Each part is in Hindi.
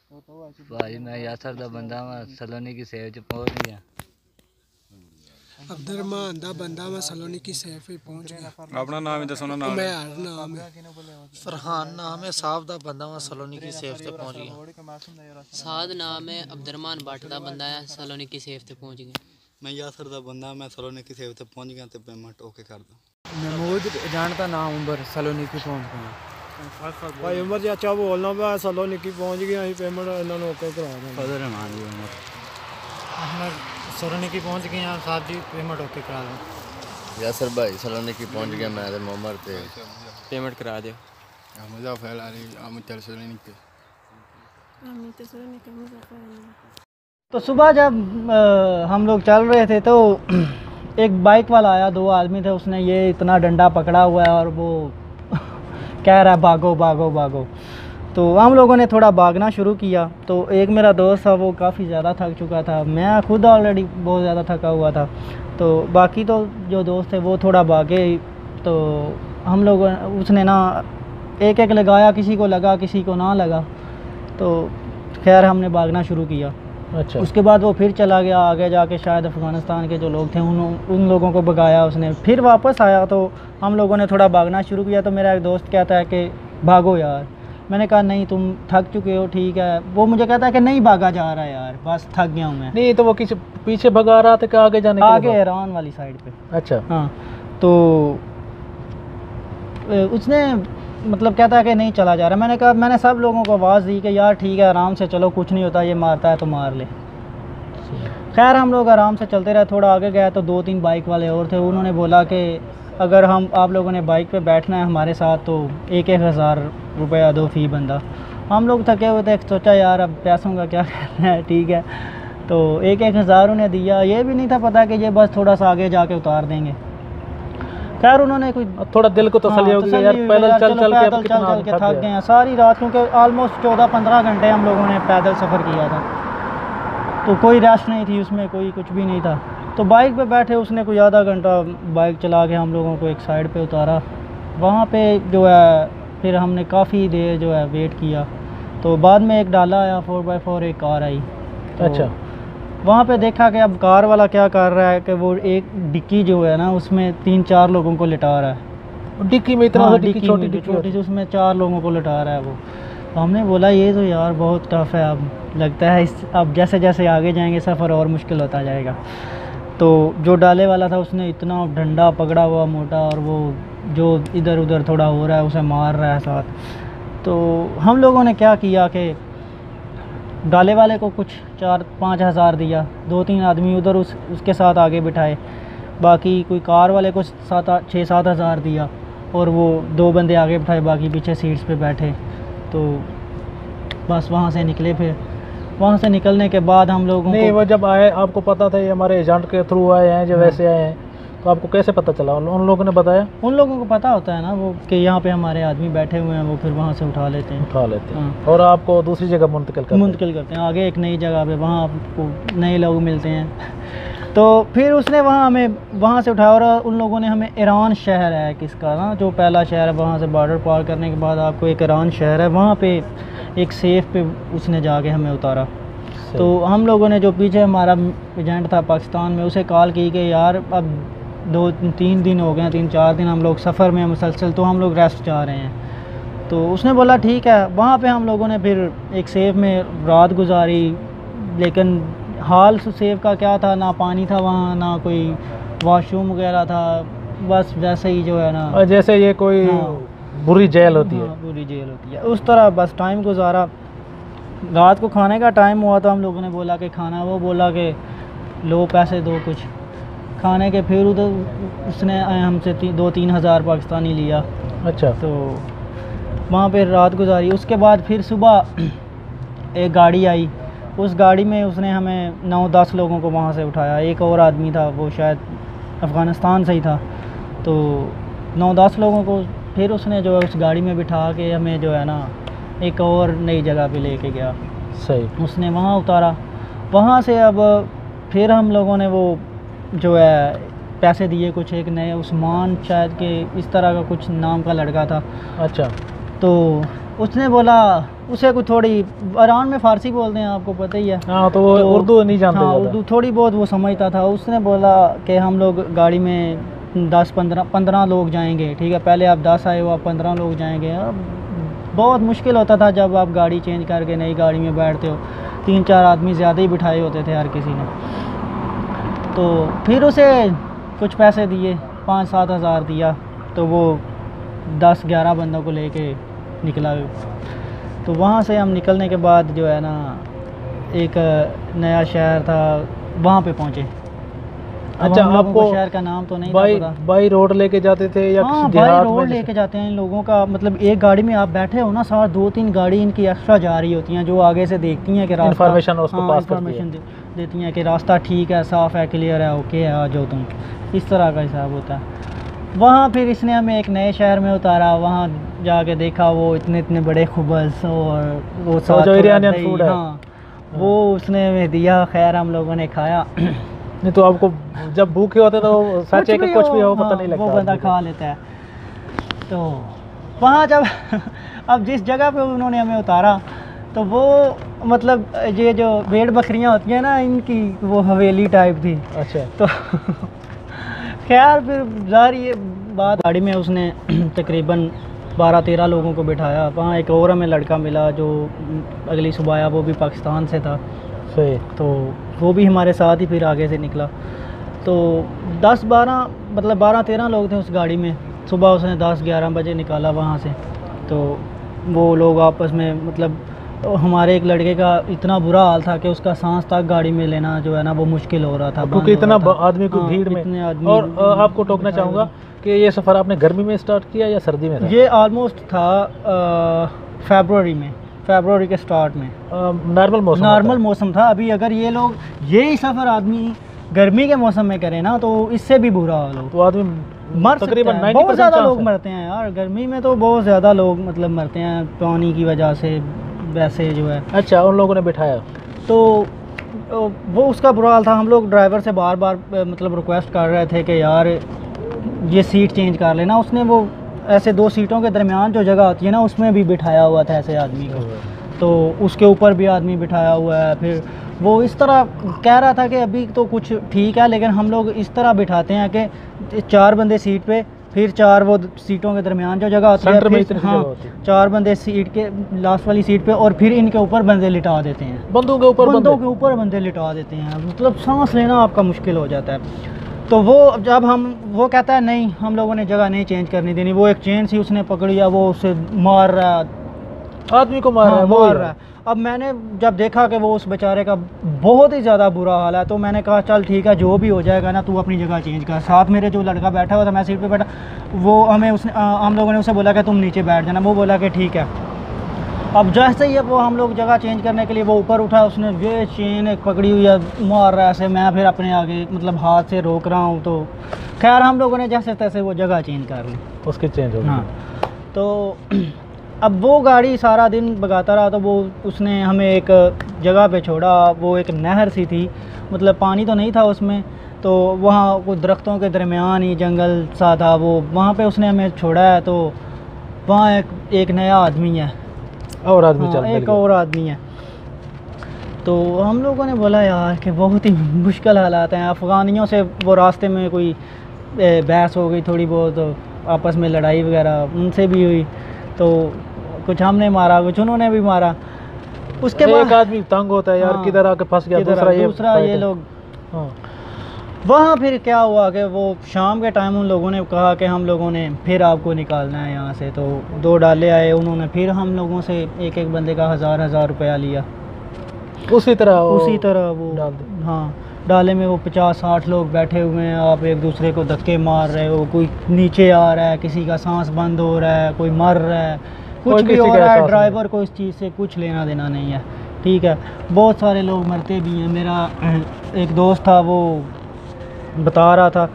भाई मैं यासर दा बंदा वा सलोनी की सेव च पहुंच गया। अब्दुर्रहमान दा बंदा मैं सलोनी की सेव पे पहुंच गया। अपना नाम ही दसो ना। नाम मैं नाम है फरहान नाम है, साहब दा बंदा मैं सलोनी की सेफ ते पहुंच गया। साद नाम है, अब्दुर्रहमान भट्ट दा बंदा है, सलोनी की सेफ ते पहुंच गया। मैं यासर दा बंदा मैं सलोनी की सेव ते पहुंच गया ते पेमेंट ओके कर दो। महमूद जानता नाम उमर सलोनी की पहुंच गया। भाई उमर जी अच्छा बोलना, मैं सलोनी की पहुंच गया, पेमेंट इन्होंने ओके करा दें। फजल रहमान जी उमर अहमद सलोनी की पहुंच गए यहाँ साहब जी, पेमेंट ओके करा दो। यासर भाई सलोनी की पहुंच गया, मैं ते मोहम्मद ते पेमेंट करा दो। मुजफ्फर अली अमित सलोनी पे तो सुबह जब हम लोग चल रहे थे तो एक बाइक वाला आया, दो आदमी थे, उसने ये इतना डंडा पकड़ा हुआ है और वो कह रहा है भागो भागो भागो। तो हम लोगों ने थोड़ा भागना शुरू किया। तो एक मेरा दोस्त था वो काफ़ी ज़्यादा थक चुका था, मैं खुद ऑलरेडी बहुत ज़्यादा थका हुआ था। तो बाकी तो जो दोस्त थे वो थोड़ा भागे। तो हम लोग उसने ना एक एक लगाया, किसी को लगा किसी को ना लगा। तो खैर हमने भागना शुरू किया। अच्छा। उसके बाद वो फिर चला गया आगे जाके, शायद अफ़गानिस्तान के जो लोग थे उन लोगों को भगाया उसने। फिर वापस आया तो हम लोगों ने थोड़ा भागना शुरू किया। तो मेरा एक दोस्त कहता है कि भागो यार। मैंने कहा नहीं तुम थक चुके हो, ठीक है। वो मुझे कहता है कि नहीं भागा जा रहा है यार, बस थक गया हूँ मैं। नहीं तो वो किसी पीछे भगा रहा था कि आगे जाने के आगे लिए? ईरान वाली साइड पे। अच्छा। हाँ तो उसने मतलब कहता है कि नहीं चला जा रहा। मैंने कहा, मैंने सब लोगों को आवाज़ दी कि यार ठीक है आराम से चलो, कुछ नहीं होता, ये मारता है तो मार ले। खैर हम लोग आराम से चलते रहे। थोड़ा आगे गया तो दो तीन बाइक वाले और थे, उन्होंने बोला कि अगर आप लोगों ने बाइक पे बैठना है हमारे साथ तो 1,000 रुपया दो फ़ी बंदा। हम लोग थके हुए थे, सोचा यार अब पैसों का क्या करना है, ठीक है। तो 1,000 उन्हें दिया। ये भी नहीं था पता कि ये बस थोड़ा सा आगे जाके उतार देंगे। खैर उन्होंने कोई थोड़ा दिल को तसल्ली होगी यार, पैदल चल के थक गए हैं सारी रात, क्योंकि ऑलमोस्ट 14-15 घंटे हम लोगों ने पैदल सफ़र किया था। तो कोई रश नहीं थी उसमें, कोई कुछ भी नहीं था। तो बाइक पे बैठे, उसने कोई आधा घंटा बाइक चला के हम लोगों को एक साइड पे उतारा। वहाँ पे जो है फिर हमने काफ़ी देर जो है वेट किया। तो बाद में एक डाला आया 4x4, एक कार आई। तो अच्छा। वहाँ पे देखा कि अब कार वाला क्या कर रहा है कि वो एक डिक्की जो है ना उसमें 3-4 लोगों को लिटा रहा है। डिक्की में इतना हाँ, डिक्की छोटी सी, उसमें 4 लोगों को लिटा रहा है वो। तो हमने बोला ये तो यार बहुत टफ है, अब लगता है अब जैसे जैसे आगे जाएंगे सफ़र और मुश्किल होता जाएगा। तो जो डाले वाला था उसने इतना डंडा पकड़ा हुआ मोटा, और वो जो इधर उधर थोड़ा हो रहा है उसे मार रहा है साथ। तो हम लोगों ने क्या किया कि डाले वाले को कुछ 4-5 हज़ार दिया, 2-3 आदमी उधर उसके साथ आगे बिठाए, बाकी कोई कार वाले को 6-7 हज़ार दिया, और वो 2 बंदे आगे बिठाए, बाकी पीछे सीट्स पे बैठे। तो बस वहाँ से निकले। फिर वहाँ से निकलने के बाद हम लोगों नहीं, वो जब आए आपको पता था ये हमारे एजेंट के थ्रू आए हैं जो वैसे आए हैं, तो आपको कैसे पता चला? उन लोगों ने बताया? उन लोगों को पता होता है ना वो कि यहाँ पे हमारे आदमी बैठे हुए हैं, वो फिर वहाँ से उठा लेते हैं। हाँ। और आपको दूसरी जगह मुंतकिल करते हैं आगे एक नई जगह पे, वहाँ आपको नए लोग मिलते हैं। तो फिर उसने हमें वहाँ से उठाया, और उन लोगों ने हमें ईरान शहर है किसका ना, जो पहला शहर है, वहाँ से बॉर्डर पार करने के बाद आपको एक ईरान शहर है, वहाँ पे एक सेफ पे उसने जाके हमें उतारा। तो हम लोगों ने, जो पीछे हमारा एजेंट था पाकिस्तान में, उसे कॉल की कि यार अब 2-3 दिन हो गए, 3-4 दिन हम लोग सफ़र में मुसलसल, तो हम लोग रेस्ट चाह रहे हैं। तो उसने बोला ठीक है। वहाँ पे हम लोगों ने फिर एक सेफ में रात गुजारी, लेकिन हाल सेफ का क्या था, ना पानी था वहाँ, ना कोई वॉशरूम वगैरह था, बस वैसे ही जो है ना, जैसे ये कोई बुरी जेल होती है। बुरी जेल होती है, उस तरह बस टाइम गुजारा। रात को खाने का टाइम हुआ तो हम लोगों ने बोला कि खाना, वो बोला कि लो पैसे दो कुछ खाने के। फिर उधर उसने हमसे 2-3 हज़ार पाकिस्तानी लिया। अच्छा। तो वहाँ पे रात गुजारी। उसके बाद फिर सुबह एक गाड़ी आई, उस गाड़ी में उसने हमें 9-10 लोगों को वहाँ से उठाया। एक और आदमी था, वो शायद अफ़गानिस्तान से ही था। तो 9-10 लोगों को फिर उसने जो है उस गाड़ी में बिठा के हमें जो है ना एक और नई जगह पे लेके गया। सही। उसने वहाँ उतारा। वहाँ से अब फिर हम लोगों ने वो जो है पैसे दिए कुछ, एक नए उस्मान शायद के इस तरह का कुछ नाम का लड़का था। अच्छा। तो उसने बोला, उसे कुछ थोड़ी ईरान में फ़ारसी बोलते हैं, आपको पता ही है। हाँ, तो वो उर्दू नहीं जानते। हाँ, उर्दू थोड़ी बहुत वो समझता था। उसने बोला कि हम लोग गाड़ी में 10-15 लोग जाएंगे, ठीक है, पहले आप 10 आए हो, आप 15 लोग जाएंगे। अब बहुत मुश्किल होता था जब आप गाड़ी चेंज करके नई गाड़ी में बैठते हो, 3-4 आदमी ज़्यादा ही बिठाए होते थे हर किसी ने। तो फिर उसे कुछ पैसे दिए, 5-7 हज़ार दिया, तो वो 10-11 बंदों को लेके निकला। तो वहाँ से हम निकलने के बाद जो है ना, एक नया शहर था, वहाँ पे पहुँचे। अच्छा, आपको शहर का नाम तो नहीं पता। बाई रोड लेके जाते थे या हाँ, किसी बाई देहात रोड में? लेके जाते हैं इन लोगों का, मतलब एक गाड़ी में आप बैठे हो ना, साथ 2-3 गाड़ी इनकी एक्स्ट्रा जा रही होती हैं, जो आगे से देखती हैं कि रास्ता, इन्फॉर्मेशन उसको पास करती है। इन्फॉर्मेशन देती हैं कि रास्ता ठीक है, साफ़ है, क्लियर है, ओके है, आ जाओ तुम। इस तरह का हिसाब होता है। वहाँ फिर इसने हमें एक नए शहर में उतारा। वहाँ जाके देखा वो इतने बड़े खुबस और वो साथ जो थोड़ा इरानियन दही, फूड है। हाँ, वो उसने हमें दिया। खैर हम लोगों ने खाया। नहीं तो आपको जब भूखे होते तो सच है कि कुछ भी हो पता नहीं लगता, वो बंदा खा लेता है। तो वहाँ जब अब जिस जगह पे उन्होंने हमें उतारा, तो वो मतलब ये जो भेड़ बकरियाँ होती हैं ना, इनकी वो हवेली टाइप थी। अच्छा। तो खैर फिर जारी ये बात, गाड़ी में उसने तकरीबन 12-13 लोगों को बिठाया। वहाँ एक और हमें लड़का मिला जो अगली सुबह आया, वो भी पाकिस्तान से था। सही। तो वो भी हमारे साथ ही फिर आगे से निकला। तो 10-12 मतलब 12-13 लोग थे उस गाड़ी में। सुबह उसने 10-11 बजे निकाला वहाँ से। तो वो लोग आपस में मतलब हमारे एक लड़के का इतना बुरा हाल था कि उसका सांस तक गाड़ी में लेना जो है ना वो मुश्किल हो रहा था, क्योंकि इतना आदमी को हाँ, भीड़ में। इतने आदमी। और आपको टोकना चाहूँगा कि ये सफ़र आपने गर्मी में स्टार्ट किया या सर्दी में था? ये ऑलमोस्ट था फरवरी के स्टार्ट में। नॉर्मल मौसम था। अभी अगर ये लोग यही सफ़र आदमी गर्मी के मौसम में करें ना, तो इससे भी बुरा हाल हो, तो आदमी मर तकरीबन 90% बहुत ज़्यादा लोग मरते हैं यार गर्मी में। तो बहुत ज़्यादा लोग मतलब मरते हैं पानी की वजह से, वैसे जो है। अच्छा, उन लोगों ने बिठाया तो वो उसका बुरा हाल था। हम लोग ड्राइवर से बार बार मतलब रिक्वेस्ट कर रहे थे कि यार ये सीट चेंज कर लेना। उसने वो ऐसे 2 सीटों के दरमियान जो जगह होती है ना, उसमें भी बिठाया हुआ था ऐसे आदमी को। तो उसके ऊपर भी आदमी बिठाया हुआ है। फिर वो इस तरह कह रहा था कि अभी तो कुछ ठीक है, लेकिन हम लोग इस तरह बिठाते हैं कि 4 बंदे सीट पे, फिर 4 वो सीटों के दरमियान जो जगह होती है, फिर हाँ 4 बंदे सीट के लास्ट वाली सीट पे, और फिर इनके ऊपर बंदे लिटा देते हैं, बंदों के ऊपर बंदे लिटा देते हैं। मतलब सांस लेना आपका मुश्किल हो जाता है। तो वो जब वो कहता है नहीं, हम लोगों ने जगह नहीं चेंज करनी देनी। वो एक चेन सी उसने पकड़ी है, वो उससे मार रहा है, आदमी को मार रहा है। अब मैंने जब देखा कि वो उस बेचारे का बहुत ही ज़्यादा बुरा हाल है, तो मैंने कहा चल ठीक है, जो भी हो जाएगा ना, तू अपनी जगह चेंज कर। साथ मेरे जो लड़का बैठा हुआ था, मैं सीट पे बैठा, वो हम लोगों ने उसे बोला कि तुम नीचे बैठ जाना। वो बोला कि ठीक है। अब जैसे ही वो हम लोग जगह चेंज करने के लिए वो ऊपर उठा, उसने ये चेन एक पकड़ी हुई है, मार रहा है ऐसे। मैं फिर अपने आगे मतलब हाथ से रोक रहा हूँ। तो खैर हम लोगों ने जैसे तैसे वो जगह चेंज कर ली, उसकी चेंज हो गई। हाँ। तो अब वो गाड़ी सारा दिन भगाता रहा। तो वो उसने हमें एक जगह पे छोड़ा, वो एक नहर सी थी, मतलब पानी तो नहीं था उसमें। तो वहाँ कुछ दरख्तों के दरमियान ही जंगल सा था, वो वहाँ पे उसने हमें छोड़ा है। तो वहाँ एक नया आदमी है, और आदमी चल एक और आदमी है। तो हम लोगों ने बोला यार कि बहुत ही मुश्किल हालात हैं। अफ़गानियों से वो रास्ते में कोई बहस हो गई थोड़ी बहुत, आपस में लड़ाई वगैरह उनसे भी हुई। तो कुछ हमने मारा, कुछ उन्होंने भी मारा। उसके बाद एक आदमी तंग होता है यार, हाँ, किधर आके फंस गया, दूसरा ये लोग। हाँ। वहाँ फिर क्या हुआ कि वो शाम के टाइम उन लोगों ने कहा कि हम लोगों ने फिर आपको निकालना है यहाँ से। तो 2 डाले आए, उन्होंने फिर हम लोगों से एक बंदे का 1000 रुपया लिया। उसी तरह वो हाँ, डाले में वो 50-60 लोग बैठे हुए हैं। आप एक दूसरे को धक्के मार रहे हो, कोई नीचे आ रहा है, किसी का सांस बंद हो रहा है, कोई मर रहा है, कुछ भी हो रहा है। ड्राइवर को इस चीज़ से कुछ लेना देना नहीं है, ठीक है। बहुत सारे लोग मरते भी हैं। मेरा एक दोस्त था, वो बता रहा था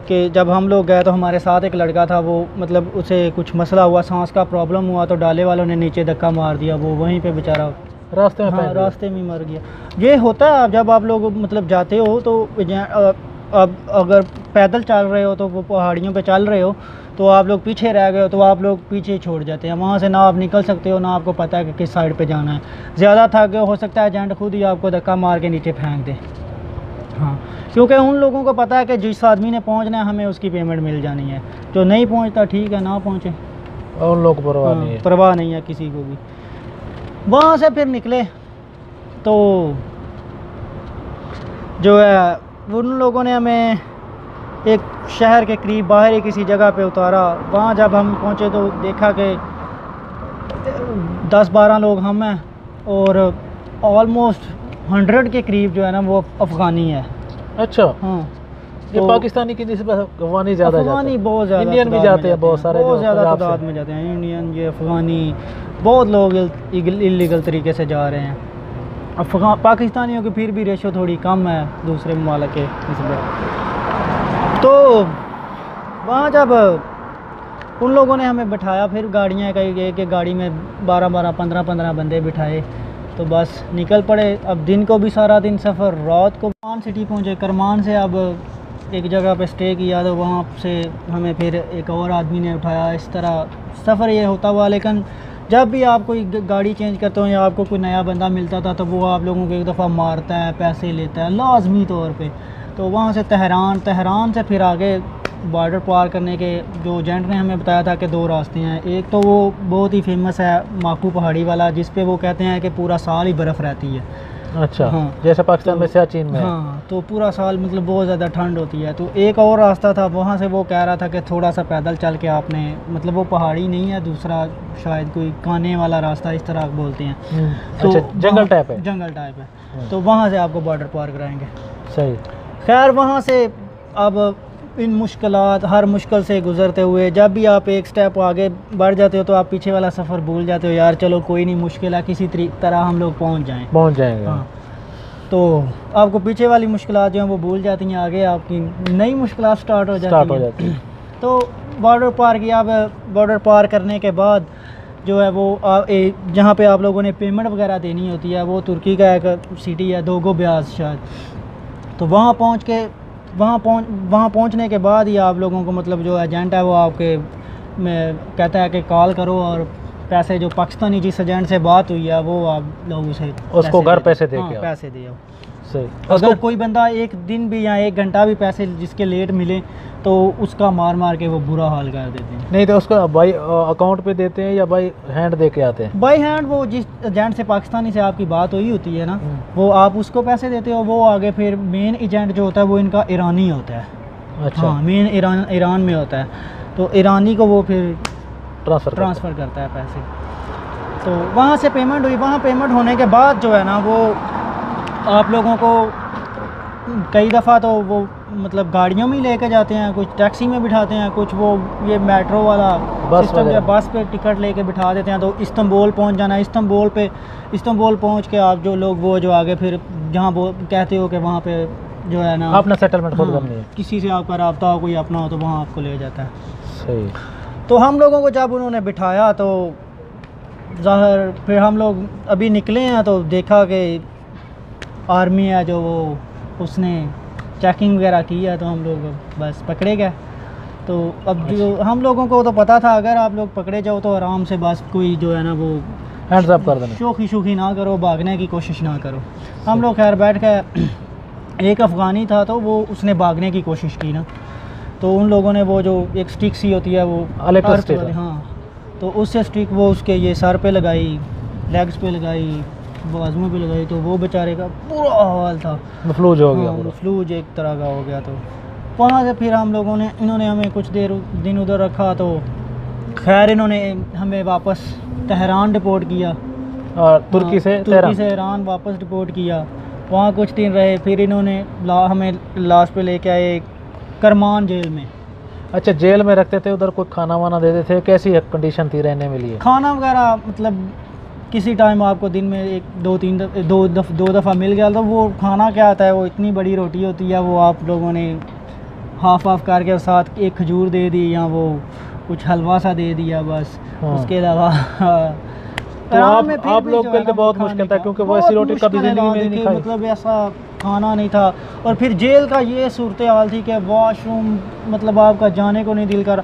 कि जब हम लोग गए तो हमारे साथ एक लड़का था, वो मतलब उसे कुछ मसला हुआ, सांस का प्रॉब्लम हुआ, तो डाले वालों ने नीचे धक्का मार दिया, वो वहीं पे बेचारा रास्ते में मर गया। ये होता है जब आप लोग मतलब जाते हो तो अब अगर पैदल चल रहे हो तो वो पहाड़ियों पे चल रहे हो तो आप लोग पीछे रह गए हो तो आप लोग पीछे छोड़ जाते हैं, वहाँ से ना आप निकल सकते हो ना आपको पता है कि किस साइड पे जाना है। ज़्यादा थक गए हो सकता है एजेंट खुद ही आपको धक्का मार के नीचे फेंक दे। हाँ, क्योंकि उन लोगों को पता है कि जिस आदमी ने पहुँचना है हमें उसकी पेमेंट मिल जानी है, जो नहीं पहुँचता ठीक है ना पहुँचे, और उन लोग को परवाह नहीं है। परवाह नहीं है किसी को भी। वहाँ से फिर निकले तो जो है उन लोगों ने हमें एक शहर के करीब बाहर ही किसी जगह पे उतारा। वहाँ जब हम पहुँचे तो देखा कि 10-12 लोग हम हैं और ऑलमोस्ट 100 के करीब जो है ना वो अफ़गानी है। अच्छा, हाँ, ये तो पाकिस्तानी की निस्बत अफगानी ज़्यादा जाते अफ़गानी हैं, बहुत ज़्यादा इंडियन भी तादाद जाते में हैं बहुत सारे, बहुत जो ज़्यादा पंजाब से। तादाद में जाते हैं इंडियन, ये अफ़गानी बहुत लोग इलीगल तरीके से जा रहे हैं। पाकिस्तानियों की फिर भी रेशो थोड़ी कम है दूसरे ममालिक के निस्बत। तो वहाँ जब उन लोगों ने हमें बिठाया, फिर गाड़ियाँ कई एक एक गाड़ी में 12-12, 15-15 बंदे बिठाए, तो बस निकल पड़े। अब दिन को भी सारा दिन सफ़र, रात को करमान सिटी पहुँचे। करमान से अब एक जगह पे स्टे किया तो वहाँ से हमें फिर एक और आदमी ने उठाया। इस तरह सफ़र ये होता हुआ। लेकिन जब भी आप कोई गाड़ी चेंज करते हो या आपको कोई नया बंदा मिलता था तो वो आप लोगों को एक दफ़ा मारता है, पैसे लेता है लाजमी तौर पे। तो वहाँ से तेहरान से फिर आगे बॉर्डर पार करने के जो एजेंट ने हमें बताया था कि 2 रास्ते हैं। एक तो वो बहुत ही फेमस है माकू पहाड़ी वाला, जिस पे वो कहते हैं कि पूरा साल ही बर्फ़ रहती है। अच्छा, हाँ, जैसे पाकिस्तान में सियाचिन में। हाँ, तो पूरा साल मतलब बहुत ज़्यादा ठंड होती है। तो एक और रास्ता था, वहाँ से वो कह रहा था कि थोड़ा सा पैदल चल के आपने, मतलब वो पहाड़ी नहीं है, दूसरा शायद कोई काने वाला रास्ता इस तरह बोलते हैं। तो अच्छा, जंगल टाइप है। जंगल टाइप है, तो वहाँ से आपको बॉर्डर पार कराएंगे। सही। खैर वहाँ से अब इन मुश्किलात, हर मुश्किल से गुज़रते हुए जब भी आप एक स्टेप आगे बढ़ जाते हो तो आप पीछे वाला सफ़र भूल जाते हो। यार चलो कोई नहीं, मुश्किल है, किसी तरह हम लोग पहुँच जाएंगे। हाँ, तो आपको पीछे वाली मुश्किलात जो हैं वो भूल जाती हैं, आगे आपकी नई मुश्किलात स्टार्ट हो जाती हैं। तो बॉर्डर पार किया। अब बॉर्डर पार करने के बाद जो है वो जहाँ पे आप लोगों ने पेमेंट वगैरह देनी होती है, वो तुर्की का एक सिटी है दोगो ब्याज शायद। तो वहाँ पहुँचने के बाद ही आप लोगों को मतलब जो एजेंट है वो आपके में कहता है कि कॉल करो और पैसे, जो पाकिस्तानी जिस एजेंट से बात हुई है वो आप लोग उसे उसको घर पैसे दे के पैसे दे आओ। सही। अगर कोई बंदा एक दिन भी या 1 घंटा भी पैसे जिसके लेट मिले तो उसका मार के वो बुरा हाल कर देते हैं। नहीं तो उसको बाई अकाउंट पे देते हैं या बाई हैंड दे के आते हैं? बाई हैंड, वो जिस एजेंट से पाकिस्तानी से आपकी बात हुई होती है ना, वो आप उसको पैसे देते हो, वो आगे फिर मेन एजेंट जो होता है वो इनका ईरानी होता है। अच्छा। हाँ, मेन ईरान में होता है, तो ईरानी को वो फिर ट्रांसफ़र करता है पैसे। तो वहाँ से पेमेंट हुई। वहाँ पेमेंट होने के बाद जो है ना वो आप लोगों को कई दफ़ा तो वो मतलब गाड़ियों में ही लेके जाते हैं, कुछ टैक्सी में बिठाते हैं, कुछ वो ये मेट्रो वाला सिस्टम है, बस पे टिकट लेके बिठा देते हैं। तो इस्तांबुल पहुंच जाना है। इस्तांबुल पहुंच के आप जो लोग वो जो आगे फिर जहाँ वो कहते हो कि वहाँ पे जो है ना अपना सेटलमेंट खुद करनी है, किसी से आपका रब्ता हो, कोई अपना हो तो वहाँ आपको ले जाता है। सही। तो हम लोगों को जब उन्होंने बिठाया तो ज़ाहिर फिर हम लोग अभी निकले हैं तो देखा कि आर्मी है जो वो उसने चेकिंग वगैरह की है, तो हम लोग बस पकड़े गए। तो अब जो हम लोगों को तो पता था अगर आप लोग पकड़े जाओ तो आराम से बस कोई जो है ना वो हैंड्स अप कर देना, शोखी ना करो, भागने की कोशिश ना करो। हम लोग खैर बैठ के, एक अफ़गानी था तो वो उसने भागने की कोशिश की ना, तो उन लोगों ने वो जो एक स्टिक सी होती है वो हाँ, तो उससे स्टिक वो उसके ये सर पे लगाई, लेग्स पे लगाई, बाजुओं पे लगाई, तो वो बेचारे का बुरा हाल था, मफलूज हो गया। मफलूज एक तरह का हो गया। तो वहाँ से फिर हम लोगों ने, इन्होंने हमें कुछ दिन उधर रखा, तो खैर इन्होंने हमें वापस तेहरान डिपोर्ट किया और तुर्की से ईरान वापस डिपोर्ट किया। वहाँ कुछ दिन रहे, फिर इन्होंने हमें लास्ट पे लेके आए करमान जेल में। अच्छा, जेल में रखते थे, उधर कोई खाना वाना देते थे? कैसी कंडीशन थी रहने में लिए? खाना वगैरह मतलब किसी टाइम आपको दिन में 2 दफ़ा मिल गया। तो वो खाना क्या आता है, वो इतनी बड़ी रोटी होती है, वो आप लोगों ने हाफ करके साथ एक खजूर दे दी या वो कुछ हलवा सा दे दिया बस। हाँ। उसके अलावा तो ईरान में फिर आप भी लोग जो के है लिए ना बहुत खाने मुश्किल था का क्योंकि बहुत वैसी रोटी कभी मुश्किल है ज़िंदगी ना, में नहीं देखिए, खाई। मतलब ऐसा खाना नहीं था। और फिर जेल का ये सूरत हाल थी कि वॉशरूम मतलब आपका जाने को नहीं दिल कर।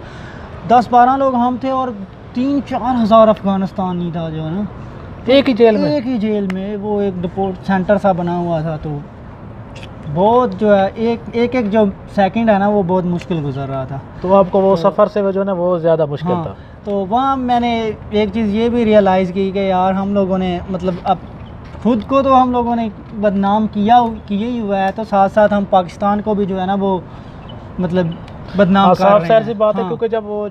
10-12 लोग हम थे और 3-4 हज़ार अफगानिस्तानी था जो है ना एक ही जेल में। एक ही जेल में। वो एक डिपोर्ट सेंटर सा बना हुआ था, तो बहुत जो है एक जो सेकंड है ना वो बहुत मुश्किल गुजर रहा था। तो आपको वो सफ़र से जो है ना वो ज़्यादा मुश्किल हाँ, था। तो वहाँ मैंने एक चीज़ ये भी रियलाइज़ की कि यार हम लोगों ने मतलब अब खुद को तो हम लोगों ने बदनाम किया ही हुआ है, तो साथ साथ हम पाकिस्तान को भी जो है ना वो मतलब बदनाम कर साफ रहे साफ हैं। सी बात है हाँ। क्योंकि जब वो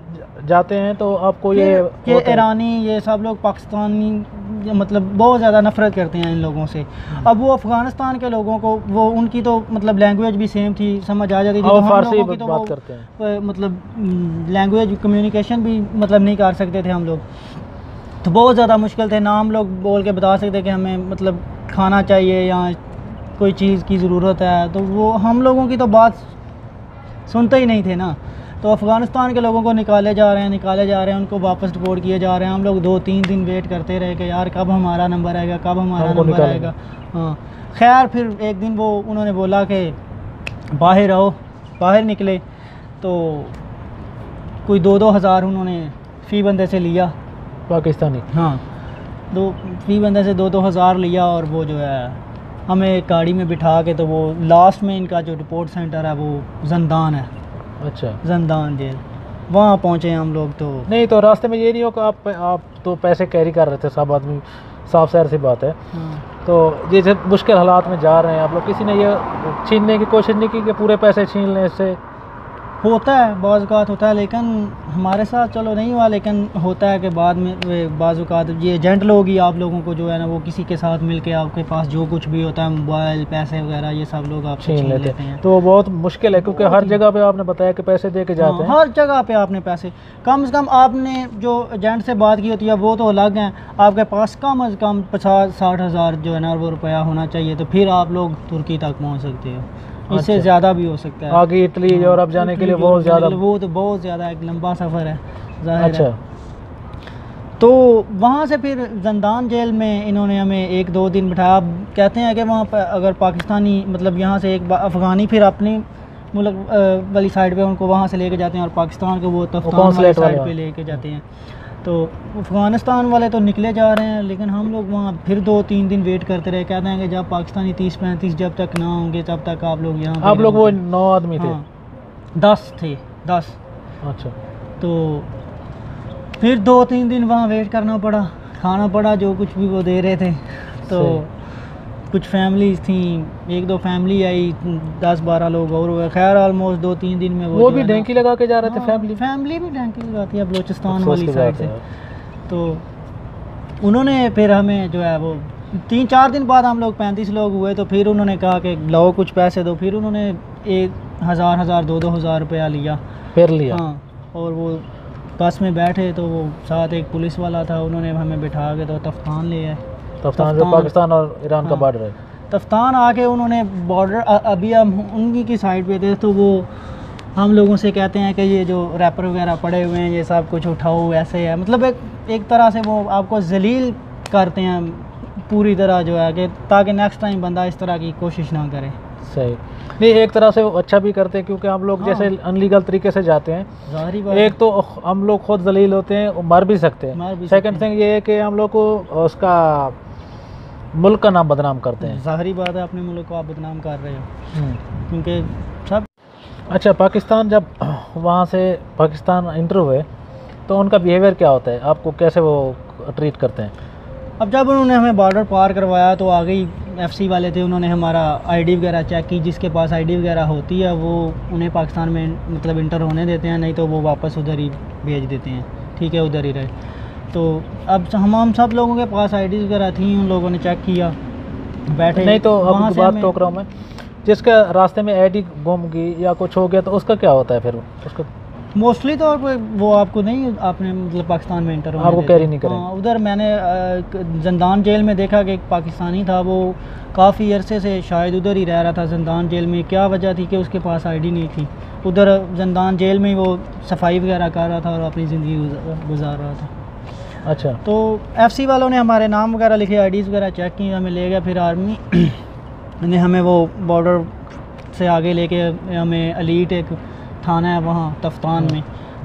जाते हैं तो आपको ये कि होता है। ईरानी ये सब लोग पाकिस्तानी मतलब बहुत ज़्यादा नफरत करते हैं इन लोगों से। अब वो अफ़गानिस्तान के लोगों को वो उनकी तो मतलब लैंग्वेज भी सेम थी, समझ आ जाती थी। और तो हम फारसी लोगों की तो बात वो करते हैं। मतलब लैंग्वेज कम्युनिकेशन भी मतलब नहीं कर सकते थे हम लोग, तो बहुत ज़्यादा मुश्किल थे ना। हम लोग बोल के बता सकते कि हमें मतलब खाना चाहिए या कोई चीज़ की ज़रूरत है, तो वो हम लोगों की तो बात सुनते ही नहीं थे ना। तो अफ़गानिस्तान के लोगों को निकाले जा रहे हैं, उनको वापस डिपोर्ट किए जा रहे हैं। हम लोग 2-3 दिन वेट करते रहे कि यार कब हमारा नंबर आएगा, कब हमारा हमको नंबर निकालेंगे। आएगा। हाँ, खैर फिर एक दिन वो उन्होंने बोला कि बाहर आओ, बाहर निकले तो कोई 2-2 हज़ार उन्होंने फ़ी बंदे से लिया पाकिस्तानी। हाँ, फ़ी बंदे से 2-2 हज़ार लिया और वो जो है हमें गाड़ी में बिठा के, तो वो लास्ट में इनका जो रिपोर्ट सेंटर है वो जंदान है, अच्छा। जंदान जेल, वहाँ पहुँचे हम लोग। तो नहीं तो रास्ते में ये नहीं हो कि आप तो पैसे कैरी कर रहे थे, सब आदमी साफ साफ सी बात है। हाँ, तो जैसे मुश्किल हालात में जा रहे हैं आप लोग, किसी ने ये छीनने की कोशिश नहीं की कि पूरे पैसे छीन लें इससे? होता है, बाज़ औक़ात होता है, लेकिन हमारे साथ चलो नहीं हुआ, लेकिन होता है कि बाद में बाज़ औक़ात ये एजेंट लोग ही आप लोगों को जो है ना वो किसी के साथ मिलके आपके पास जो कुछ भी होता है मोबाइल पैसे वगैरह ये सब लोग आपसे छीन छीन लेते हैं। तो वो बहुत मुश्किल है क्योंकि हर जगह पे आपने बताया कि पैसे दे के जाते हैं। हर जगह पे आपने पैसे कम से कम आपने जो एजेंट से बात की होती है वो तो अलग हैं, आपके पास कम से कम 50-60 हज़ार जो है ना वो रुपया होना चाहिए, तो फिर आप लोग तुर्की तक पहुंच सकते हो। इससे अच्छा। ज़्यादा भी हो सकता है। आगे इटली यूरोप जाने के लिए इटली, बहुत यूरोप जाने ज़्यादा। के लिए वो तो बहुत ज़्यादा एक लंबा सफ़र है, ज़ाहिर अच्छा। है। तो वहाँ से फिर जंदान जेल में इन्होंने हमें 1-2 दिन बिठाया। अब कहते हैं कि वहाँ पर अगर पाकिस्तानी मतलब यहाँ से एक अफ़गानी फिर अपनी मुल्क वाली साइड पे उनको वहाँ से लेके जाते हैं और पाकिस्तान को वो तफ्तान वाली कॉन्सुलेट साइड वाले पे लेके जाते हैं। तो अफ़गानिस्तान वाले तो निकले जा रहे हैं, लेकिन हम लोग वहाँ फिर 2-3 दिन वेट करते रहे। कहते हैं कि जब पाकिस्तानी 30-35 जब तक ना होंगे तब तक आप लोग यहाँ आप लोग वो 9 आदमी थे? हाँ, 10 थे, 10। अच्छा। तो फिर 2-3 दिन वहाँ वेट करना पड़ा, खाना पड़ा जो कुछ भी वो दे रहे थे। तो कुछ फैमिलीज थी, 1-2 फैमिली आई, 10-12 लोग और हुए। खैर ऑलमोस्ट 2-3 दिन में वो भी ढेंकी लगा के जा रहे थे? हाँ, फैमिली फैमिली भी ढेंकी लगाती है बलूचिस्तान अफसोस वाली की साइड बात से। है। तो उन्होंने फिर हमें जो है वो 3-4 दिन बाद हम लोग 35 लोग हुए, तो फिर उन्होंने कहा कि लाओ कुछ पैसे दो। फिर उन्होंने 1,000 2-2 हज़ार रुपया लिया। फिर लिया? हाँ, और वो बस में बैठे तो वो साथ एक पुलिस वाला था, उन्होंने हमें बिठा के तो तफ्तान ले आए। तफ्तान जो पाकिस्तान और ईरान का हाँ। बॉर्डर है। तफ्तान आके उन्होंने बॉर्डर अभी हम उनकी की साइड पे थे, तो वो हम लोगों से कहते हैं कि ये जो रैपर वगैरह पड़े हुए हैं ये सब कुछ उठाओ, ऐसे है। मतलब एक तरह से वो आपको जलील करते हैं पूरी तरह जो है कि ताकि नेक्स्ट टाइम बंदा इस तरह की कोशिश ना करे। सही नहीं, एक तरह से वो अच्छा भी करते हैं क्योंकि हम लोग जैसे अनलीगल तरीके से जाते हैं, ज़ाहिर बात एक तो हम लोग खुद जलील होते हैं, मर भी सकते हैं। सेकंड थिंग ये है कि हम लोग को उसका मुल्क का नाम बदनाम करते हैं। ज़ाहिर बात है, अपने मुल्क को आप बदनाम कर रहे हो क्योंकि सब। अच्छा, पाकिस्तान जब वहाँ से पाकिस्तान इंटर हुए तो उनका बिहेवियर क्या होता है, आपको कैसे वो ट्रीट करते हैं? अब जब उन्होंने हमें बॉर्डर पार करवाया तो आगे ही एफसी वाले थे, उन्होंने हमारा आईडी वगैरह चेक की। जिसके पास आईडी वगैरह होती है वो उन्हें पाकिस्तान में मतलब इंटर होने देते हैं, नहीं तो वो वापस उधर ही भेज देते हैं। ठीक है, उधर ही रहे। तो अब हम सब लोगों के पास आईडी वगैरह थी, उन लोगों ने चेक किया, बैठे। नहीं तो वहाँ अब से बात हमें- टोक रहा हूँ मैं, जिसका रास्ते में आईडी गुम गई या कुछ हो गया तो उसका क्या होता है फिर? उसका मोस्टली तौर पर वो आपको नहीं, आपने मतलब पाकिस्तान में इंटर होने आपको देते। कैरी नहीं करेंगे। हाँ, उधर मैंने जंदान जेल में देखा कि एक पाकिस्तानी था, वो काफ़ी अरसे से शायद उधर ही रह रहा था जंदान जेल में। क्या वजह थी कि उसके पास आईडी नहीं थी। उधर जंदान जेल में वो सफाई वगैरह कर रहा था और अपनी ज़िंदगी गुजार रहा था। अच्छा। तो FC वालों ने हमारे नाम वगैरह लिखे, IDs वगैरह चेक की, हमें ले गया। फिर आर्मी ने हमें वो बॉर्डर से आगे लेके हमें अलीट एक थाना है वहाँ तफ्तान में,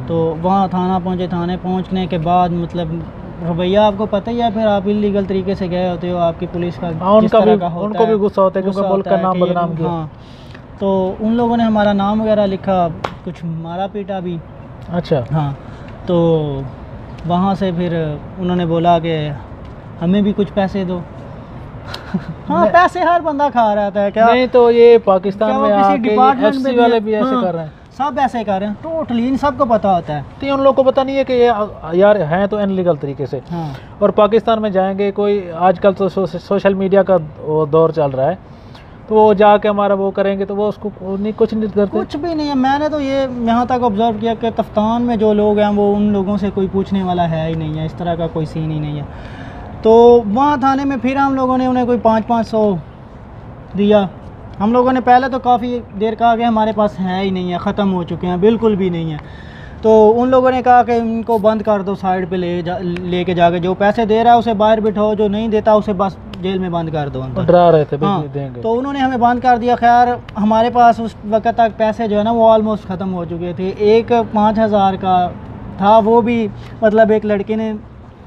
तो वहाँ थाना पहुँचे। थाने पहुँचने के बाद मतलब रवैया आपको पता ही है, फिर आप इलीगल तरीके से गए होते हो, आपकी पुलिस का उनको भी गुस्सा होता है क्योंकि मुल्क का नाम बदनाम किया। हाँ, तो उन लोगों ने हमारा नाम वगैरह लिखा, कुछ मारा पीटा भी। अच्छा। हाँ, तो वहाँ से फिर उन्होंने बोला कि हमें भी कुछ पैसे दो। हाँ, पैसे हर बंदा खा रहा था क्या? नहीं तो ये पाकिस्तान में आके डिपार्टमेंट में FC वाले भी ऐसे कर रहे हैं, सब ऐसे कर रहे हैं, टोटली इन सबको पता होता है। तो उन लोगों को पता नहीं है कि ये यार हैं तो इनलीगल तरीके से। हाँ। और पाकिस्तान में जाएंगे कोई, आजकल तो सोशल मीडिया का वो दौर चल रहा है, तो वो जाके हमारा वो करेंगे तो वो उसको कुछ नहीं करते। कुछ भी नहीं है। मैंने तो ये यहाँ तक ऑब्जर्व किया कि तफ्तान में जो लोग हैं वो उन लोगों से कोई पूछने वाला है ही नहीं है, इस तरह का कोई सीन ही नहीं है। तो वहाँ थाने में फिर हम लोगों ने उन्हें कोई 500-500 दिया। हम लोगों ने पहले तो काफ़ी देर कहा कि हमारे पास है ही नहीं है, ख़त्म हो चुके हैं, बिल्कुल भी नहीं है। तो उन लोगों ने कहा कि इनको बंद कर दो, साइड पे लेके जाके जो पैसे दे रहा है उसे बाहर बिठाओ, जो नहीं देता उसे बस जेल में बंद कर दो अंदर। डरा रहे थे हाँ, देंगे। तो उन्होंने हमें बंद कर दिया। खैर हमारे पास उस वक्त तक पैसे जो है ना वो ऑलमोस्ट ख़त्म हो चुके थे। एक 5000 का था, वो भी मतलब एक लड़के ने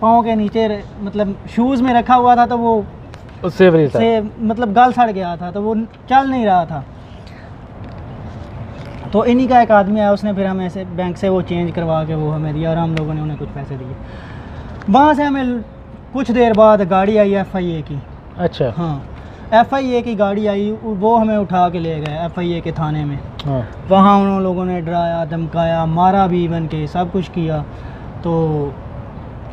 पाँव के नीचे मतलब शूज़ में रखा हुआ था, तो वो उससे मतलब गाल सड़ गया था, तो वो चल नहीं रहा था। तो इन्हीं का एक आदमी आया, उसने फिर हमें ऐसे बैंक से वो चेंज करवा के वो हमें दिया और हम लोगों ने उन्हें कुछ पैसे दिए। वहाँ से हमें कुछ देर बाद गाड़ी आई FIA की। अच्छा। हाँ, FIA की गाड़ी आई, वो हमें उठा के ले गए FIA के थाने में। हाँ। वहाँ उन लोगों ने डराया, धमकाया, मारा भी इवन के, सब कुछ किया। तो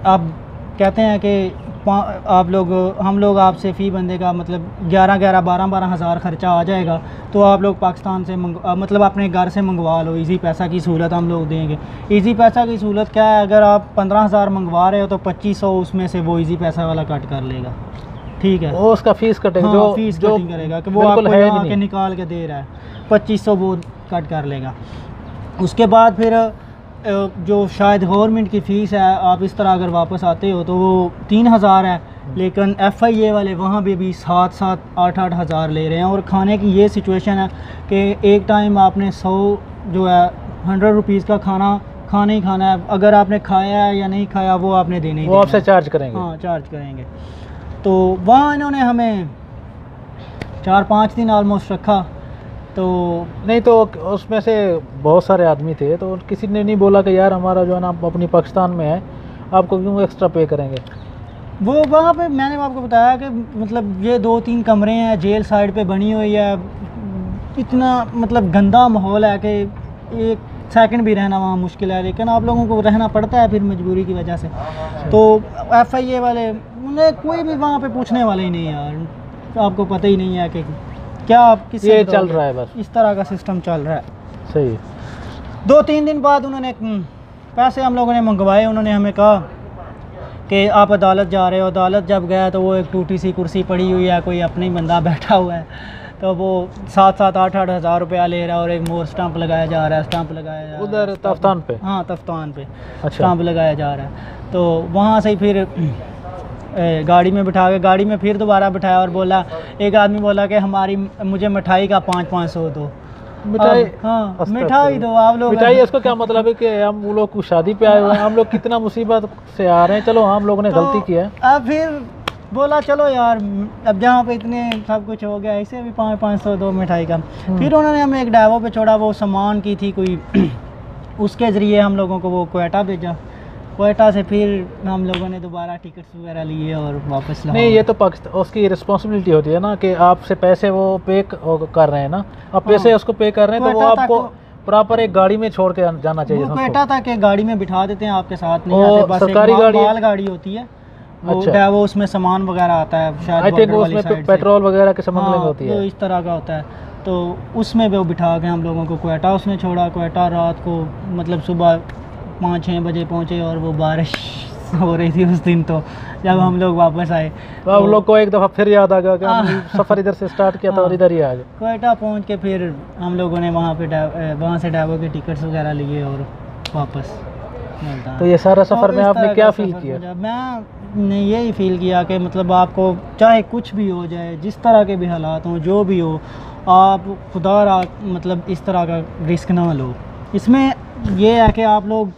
अब कहते हैं कि हम लोग आपसे फ़ी बंदे का मतलब 12 हज़ार ख़र्चा आ जाएगा, तो आप लोग पाकिस्तान से मतलब अपने घर से मंगवा लो, इजी पैसा की सहूलत हम लोग देंगे। इजी पैसा की सहूलत क्या है? अगर आप 15,000 मंगवा रहे हो तो 2500 उसमें से वो इजी पैसा वाला कट कर लेगा, ठीक है? वो उसका फीस कटेगा। हाँ, जो फीस जो कटिंग करेगा कि वो आपको यहाँ के निकाल के दे रहा है, 2500 वो कट कर लेगा। उसके बाद फिर जो शायद गवर्नमेंट की फ़ीस है, आप इस तरह अगर वापस आते हो तो वो 3000 है, लेकिन FIA वाले वहाँ भी 7-7, 8-8 हज़ार ले रहे हैं। और खाने की ये सिचुएशन है कि एक टाइम आपने 100 जो है 100 रुपीज़ का खाना ही खाना है। अगर आपने खाया है या नहीं खाया वो आपने देने ही, वो आपसे चार्ज करेंगे। हाँ, चार्ज करेंगे। तो वहाँ इन्होंने हमें 4-5 दिन ऑलमोस्ट रखा। तो नहीं तो उसमें से बहुत सारे आदमी थे, तो किसी ने नहीं बोला कि यार हमारा जो है ना अपनी पाकिस्तान में है, आपको क्यों एक्स्ट्रा पे करेंगे? वो वहाँ पे मैंने आपको बताया कि मतलब ये 2-3 कमरे हैं, जेल साइड पे बनी हुई है, इतना मतलब गंदा माहौल है कि एक सेकंड भी रहना वहाँ मुश्किल है, लेकिन आप लोगों को रहना पड़ता है फिर मजबूरी की वजह से। तो FIA वाले उन्हें कोई भी वहाँ पे पूछने वाले ही नहीं यार, तो आपको पता ही नहीं है कि क्या आप किससे ये चल रहा है, बस इस तरह का सिस्टम चल रहा है। सही है। 2-3 दिन बाद उन्होंने पैसे हम लोगों ने मंगवाए। उन्होंने हमें कहा कि आप अदालत जा रहे हो। अदालत जब गया तो वो एक टूटी सी कुर्सी पड़ी हुई है, कोई अपना ही बंदा बैठा हुआ है, तो वो 7-7, 8-8 हज़ार रुपया ले रहा है और एक मोर स्टाम्प लगाया जा रहा है, स्टाम्प लगाया जा रहा है उधर तफ्तान पे। हाँ, तफ्तान पे अच्छा। स्टाम्प लगाया जा रहा है। तो वहाँ से फिर गाड़ी में बिठा के, गाड़ी में फिर दोबारा बिठाया और बोला, एक आदमी बोला कि मुझे मिठाई का 500-500 दो। मिठाई? हाँ, मिठाई दो आप लोग। मिठाई इसको क्या मतलब है कि हम वो लोग शादी पे आए हुए हैं, हम लोग कितना मुसीबत से आ रहे हैं, चलो हम लोगों ने गलती की है। अब फिर बोला चलो यार, अब जहाँ पे इतने सब कुछ हो गया, ऐसे भी 500-500 दो मिठाई का। फिर उन्होंने हमें एक ड्राइवर पे छोड़ा, वो सामान की थी कोई उसके ज़रिए हम लोगों को वो क्वेटा भेजा। क्वेटा से फिर हम लोगों ने दोबारा टिकट्स वगैरह लिए और वापस लाए। नहीं, ये तो पाकिस्तान उसकी रिस्पॉन्सिबिलिटी होती है ना कि आपसे पैसे वो पे कर रहे हैं ना, अब पैसे उसको पे कर रहे हैं तो वो आपको प्रॉपर एक गाड़ी में छोड़ के जाना चाहिए। वो क्वेटा तक एक गाड़ी में बिठा देते हैं, आपके साथ नहीं वो आते, बस सरकारी एक गाड़ी माल गाड़ी होती है। अच्छा। वो उसमें सामान वगैरह आता है, शायद आई थिंक उसमें पेट्रोल वगैरह की स्मगलिंग होती है, तो इस तरह का होता है। तो उसमें वो बिठा के हम लोगों को क्वेटा उसने छोड़ा। क्वेटा रात को मतलब सुबह 5-6 बजे पहुँचे और वो बारिश हो रही थी उस दिन। तो जब हम लोग वापस आए तो हम लोग को एक दफ़ा फिर याद आ गया कि हम सफ़र इधर से स्टार्ट किया था और इधर ही आ गए। क्वेटा पहुँच के फिर हम लोगों ने वहाँ से ड्राइवर की टिकट्स वगैरह लिए और वापस मिलता है। तो ये सारा सफ़र तो में इस आपने तरह क्या का फील सफ़र किया? गुजरा। मैंने यही फील किया कि मतलब आपको चाहे कुछ भी हो जाए, जिस तरह के भी हालात हों, जो भी हो, आप खुदा मतलब इस तरह का रिस्क ना लो। इसमें ये है कि आप लोग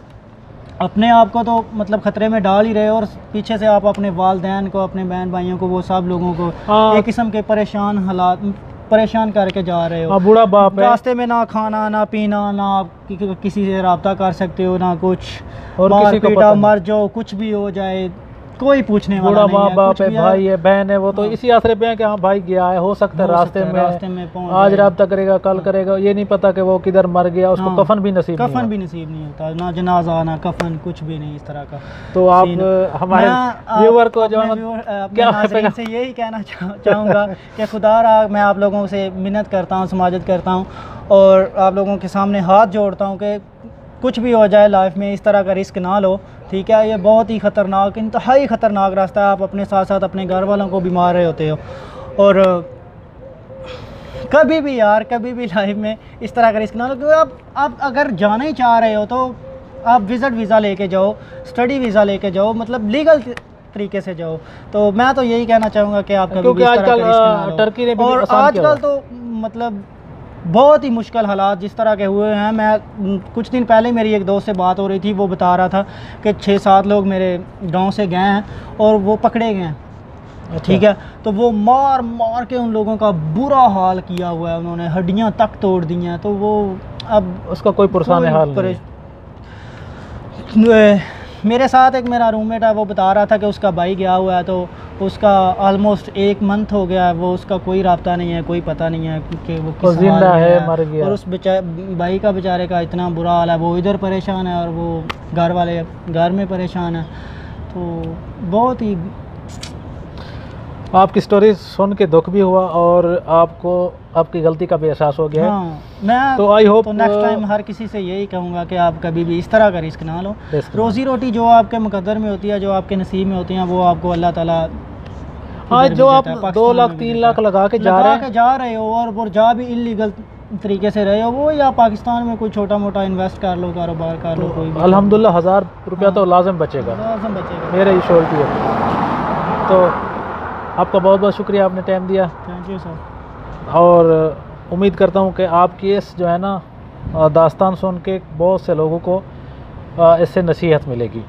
अपने आप को तो मतलब ख़तरे में डाल ही रहे हो, और पीछे से आप अपने वालदैन को, अपने बहन भाइयों को, वो सब लोगों को एक किस्म के परेशान करके जा रहे हो। बूढ़ा बाप है, रास्ते में ना खाना ना पीना, ना आप किसी से रब्ता कर सकते हो, ना कुछ, और मार किसी को पीटा, पता नहीं। मर जाओ, कुछ भी हो जाए, कोई पूछने वाला बूढ़ा नहीं माँ है। बाप कुछ है, भी भाई है, बहन है, वो तो इसी आसरे पे है कि हाँ भाई गया है, हो सकता है रास्ते में पहुंच आज जाए। राब्ता करेगा, कल करेगा, ये नहीं पता कि वो किधर मर गया, उसको हाँ, कफन भी नसीब नहीं कफन हुआ। भी नसीब नहीं होता, ना जनाजा ना कफन, कुछ भी नहीं इस तरह का। तो आप सीन। हमारे मैं व्यूअर को अपने जो है अपने क्या नाज़रीन से यही कहना चाहूँगा कि खुदा रहा मैं आप लोगों से मिन्नत करता हूँ, समाजत करता हूँ, और आप लोगों के सामने हाथ जोड़ता हूँ कि कुछ भी हो जाए लाइफ में इस तरह का रिस्क ना लो, ठीक है। ये बहुत ही ख़तरनाक, इंतहाई ख़तरनाक रास्ता है। आप अपने साथ साथ अपने घर वालों को भी मार रहे होते हो। और कभी भी यार, कभी भी लाइफ में इस तरह का रिस्क ना लो, क्योंकि आप अगर जाना ही चाह रहे हो तो आप विज़िट वीज़ा लेके जाओ, स्टडी वीज़ा लेके जाओ, मतलब लीगल तरीके से जाओ। तो मैं तो यही कहना चाहूँगा कि आप कभी भी इस तरह का रिस्क ना लो। टर्की ने भी और आसान किया आजकल तो मतलब बहुत ही मुश्किल हालात जिस तरह के हुए हैं। मैं कुछ दिन पहले मेरी एक दोस्त से बात हो रही थी, वो बता रहा था कि 6-7 लोग मेरे गांव से गए हैं और वो पकड़े गए हैं। अच्छा। ठीक है, तो वो मार मार के उन लोगों का बुरा हाल किया हुआ है, उन्होंने हड्डियां तक तोड़ दी हैं। तो वो अब उसका कोई पुरसान हाल नहीं है। मेरे साथ एक मेरा रूममेट है, वो बता रहा था कि उसका भाई गया हुआ है, तो उसका ऑलमोस्ट 1 मंथ हो गया है, वो उसका कोई राब्ता नहीं है, कोई पता नहीं है कि वो किस जिंदा हाल में है, मर गया। और उस भाई का बेचारे का इतना बुरा हाल है, वो इधर परेशान है और वो घर वाले घर में परेशान है। तो बहुत ही आपकी स्टोरी सुन के दुख भी हुआ और आपको आपकी गलती का भी एहसास हो गया है। हाँ, मैं तो आई होप तो नेक्स्ट टाइम हर किसी से यही कहूँगा कि आप कभी भी इस तरह का रिस्क ना लो। रोज़ी रोटी जो आपके मुकद्दर में होती है, जो आपके नसीब में होती हैं, वो आपको अल्लाह ताला आज जो आप 2 लाख 3 लाख लगा के जा रहे हो और वो जा भी इलीगल तरीके से रहे हो, वो या पाकिस्तान में कोई छोटा मोटा इन्वेस्ट कर लो, कारोबार कर लो, कोई भी अल्हम्दुलिल्लाह 1000 रुपया तो लाजम बचेगा, लाज़िम बचेगा। मेरा ही श्योरिटी है। तो आपका बहुत बहुत शुक्रिया, आपने टाइम दिया। Thank you sir. और उम्मीद करता हूँ कि आपकी इस जो है ना दास्तान सुन के बहुत से लोगों को इससे नसीहत मिलेगी।